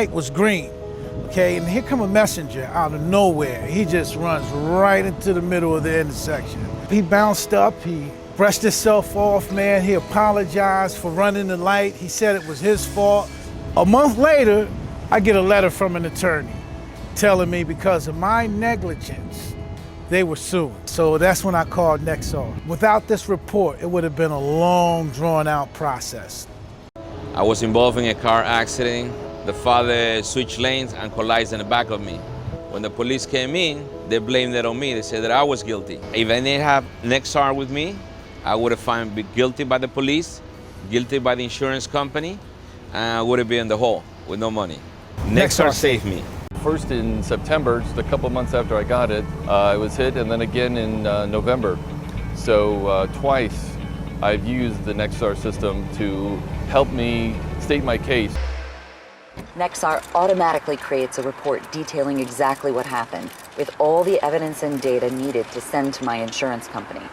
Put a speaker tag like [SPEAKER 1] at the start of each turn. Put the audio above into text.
[SPEAKER 1] light was green, okay? And here come a messenger out of nowhere. He just runs right into the middle of the intersection. He bounced up, he brushed himself off, man. He apologized for running the light. He said it was his fault. A month later, I get a letter from an attorney telling me because of my negligence, they were suing. So that's when I called Nexar. Without this report, it would have been a long, drawn-out process.
[SPEAKER 2] I was involved in a car accident. The father switched lanes and collided in the back of me. When the police came in, they blamed it on me. They said that I was guilty. If I didn't have Nexar with me, I would have found guilty by the police, guilty by the insurance company, and I would have been in the hole with no money. Nexar saved me.
[SPEAKER 3] First in September, just a couple months after I got it, I was hit, and then again in November. So twice I've used the Nexar system to help me state my case.
[SPEAKER 4] Nexar automatically creates a report detailing exactly what happened, with all the evidence and data needed to send to my insurance company.